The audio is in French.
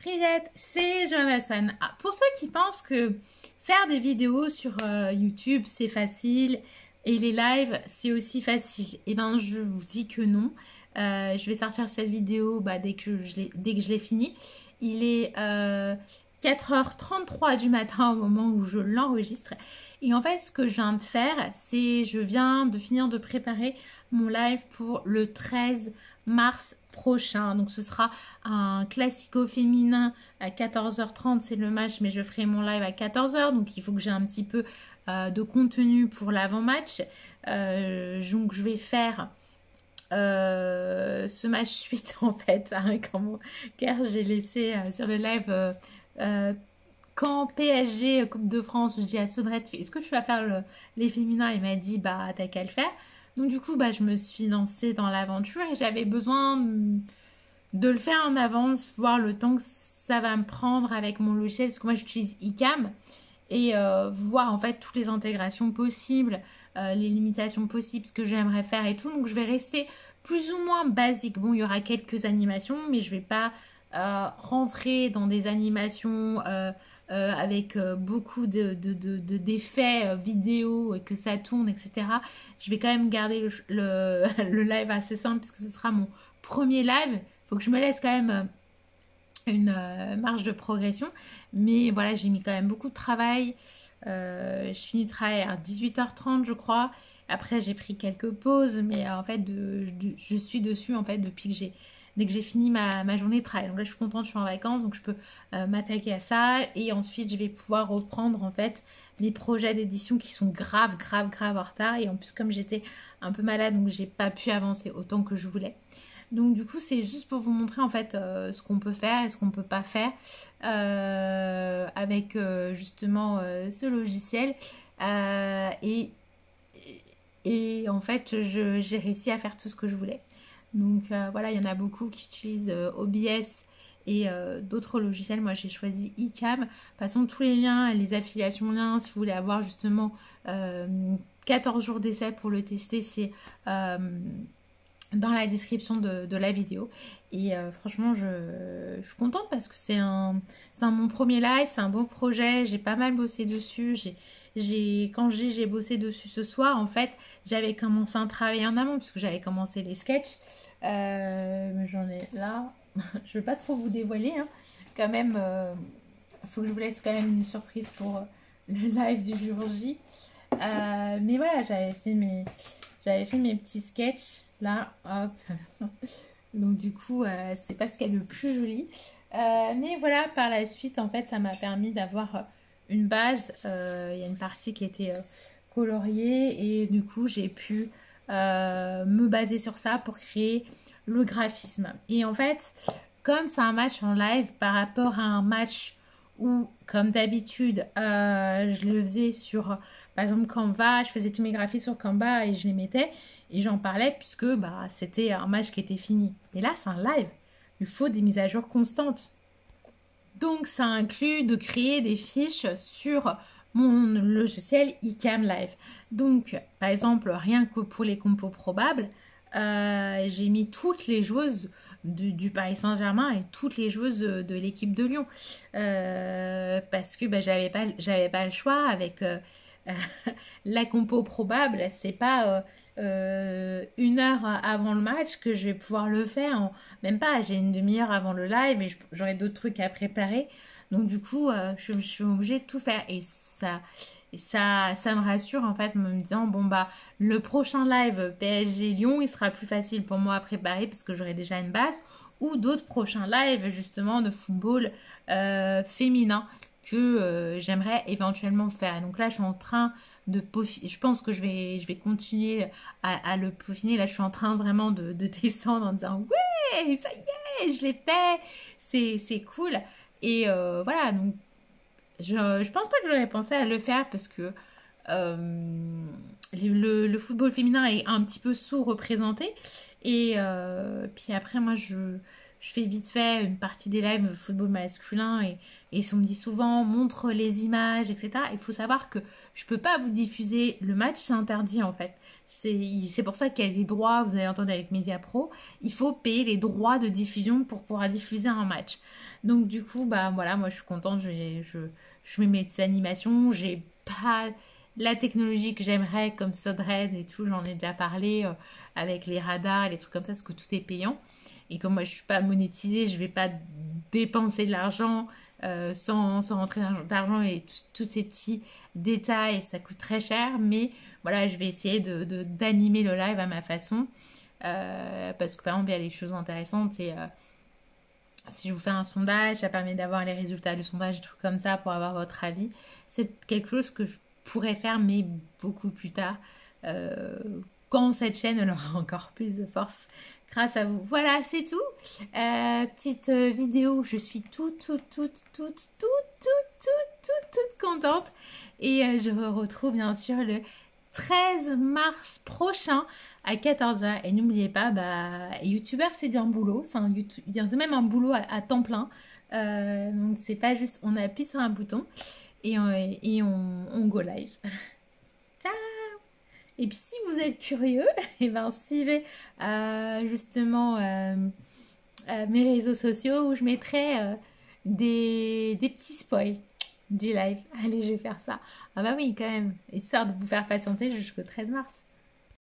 Привет, c'est Joanna Swan. Pour ceux qui pensent que faire des vidéos sur YouTube c'est facile et les lives c'est aussi facile, eh ben je vous dis que non. Je vais sortir cette vidéo dès que je l'ai fini. Il est 4h33 du matin au moment où je l'enregistre. Et en fait, ce que je viens de faire, c'est je viens de finir de préparer mon live pour le 13 mars prochain. Donc ce sera un classico féminin à 14h30, c'est le match, mais je ferai mon live à 14h. Donc il faut que j'ai un petit peu de contenu pour l'avant-match. Donc je vais faire ce match suite en fait, car j'ai laissé sur le live quand PSG Coupe de France, je dis à Sodrette, est-ce que tu vas faire les féminins? Il m'a dit bah t'as qu'à le faire. Donc du coup je me suis lancée dans l'aventure et j'avais besoin de le faire en avance, voir le temps que ça va me prendre avec mon logiciel, parce que moi j'utilise iCam, et voir en fait toutes les intégrations possibles, les limitations possibles, ce que j'aimerais faire et tout. Donc je vais rester plus ou moins basique. Bon, il y aura quelques animations, mais je vais pas rentrer dans des animations avec beaucoup d'effets vidéo et que ça tourne, etc. Je vais quand même garder le live assez simple, puisque ce sera mon premier live. Il faut que je me laisse quand même une marge de progression. Mais voilà, j'ai mis quand même beaucoup de travail. Je finis de travailler à 18h30, je crois. Après, j'ai pris quelques pauses, mais en fait, je suis dessus en fait dès que j'ai fini ma journée de travail. Donc là, je suis contente, je suis en vacances, donc je peux m'attaquer à ça. Et ensuite, je vais pouvoir reprendre en fait les projets d'édition qui sont grave en retard. Et en plus, comme j'étais un peu malade, donc j'ai pas pu avancer autant que je voulais. Donc du coup, c'est juste pour vous montrer en fait ce qu'on peut faire et ce qu'on peut pas faire avec justement ce logiciel. Et en fait, j'ai réussi à faire tout ce que je voulais. Donc voilà, il y en a beaucoup qui utilisent OBS et d'autres logiciels. Moi, j'ai choisi iCam. De toute façon, tous les liens, les affiliations liens, si vous voulez avoir justement 14 jours d'essai pour le tester, c'est dans la description de la vidéo. Et franchement, je suis contente parce que c'est mon premier live, c'est un beau projet. J'ai pas mal bossé dessus. Quand j'ai bossé dessus ce soir, en fait, j'avais commencé un travail en amont puisque j'avais commencé les sketchs. J'en ai là. Je ne vais pas trop vous dévoiler. Hein. Quand même, faut que je vous laisse quand même une surprise pour le live du jour J. Mais voilà, j'avais fait mes petits sketchs. Là, hop. Donc du coup, c'est pas ce qu'il y a de plus joli. Mais voilà, par la suite, en fait, ça m'a permis d'avoir une base. Il y a une partie qui était coloriée et du coup, j'ai pu me baser sur ça pour créer le graphisme. Et en fait, comme c'est un match en live par rapport à un match où, comme d'habitude, je le faisais sur, par exemple, Canva, je faisais tous mes graphismes sur Canva et je les mettais et j'en parlais puisque c'était un match qui était fini. Et là, c'est un live. Il faut des mises à jour constantes. Donc, ça inclut de créer des fiches sur mon logiciel iCam Live. Donc, par exemple, rien que pour les compos probables, j'ai mis toutes les joueuses du Paris Saint-Germain et toutes les joueuses de l'équipe de Lyon. Parce que j'avais pas le choix avec la compo probable. C'est pas une heure avant le match que je vais pouvoir le faire. Même pas, j'ai une demi-heure avant le live et j'aurai d'autres trucs à préparer. Donc du coup, je suis obligée de tout faire. Et ça me rassure en fait, me disant bon le prochain live PSG Lyon, il sera plus facile pour moi à préparer parce que j'aurai déjà une base, ou d'autres prochains lives justement de football féminin que j'aimerais éventuellement faire. Et donc là, je suis en train de peaufiner. Je pense que je vais continuer à le peaufiner. Là, je suis en train vraiment de descendre en disant ouais, ça y est, je l'ai fait, c'est cool. Et voilà, donc je pense pas que j'aurais pensé à le faire parce que le football féminin est un petit peu sous-représenté. Et puis après, moi, je fais vite fait une partie des lives football masculin et on me dit souvent montre les images, etc. Il faut savoir que je peux pas vous diffuser le match, c'est interdit en fait. C'est pour ça qu'il y a les droits, vous avez entendu avec Mediapro, il faut payer les droits de diffusion pour pouvoir diffuser un match. Donc du coup, bah voilà, moi je suis contente, je mets mes animations, j'ai pas la technologie que j'aimerais comme Sodred et tout, j'en ai déjà parlé avec les radars et les trucs comme ça, parce que tout est payant. Et comme moi je suis pas monétisée, je vais pas dépenser de l'argent sans rentrer d'argent et tous ces petits détails, ça coûte très cher. Mais voilà, je vais essayer d'animer le live à ma façon. Parce que par exemple, il y a des choses intéressantes et si je vous fais un sondage, ça permet d'avoir les résultats du sondage et tout comme ça pour avoir votre avis. C'est quelque chose que je pourrais faire, mais beaucoup plus tard. Quand cette chaîne elle aura encore plus de force grâce à vous. Voilà, c'est tout. Petite vidéo, je suis toute contente. Et je vous retrouve bien sûr le 13 mars prochain à 14h. Et n'oubliez pas, bah, youtubeur c'est bien boulot. Enfin, il y a même un boulot à temps plein. Donc c'est pas juste, on appuie sur un bouton et on go live. Ciao. Et puis si vous êtes curieux, et ben suivez justement mes réseaux sociaux où je mettrai des petits spoils du live. Allez, je vais faire ça. Ah bah oui, quand même, histoire de vous faire patienter jusqu'au 13 mars.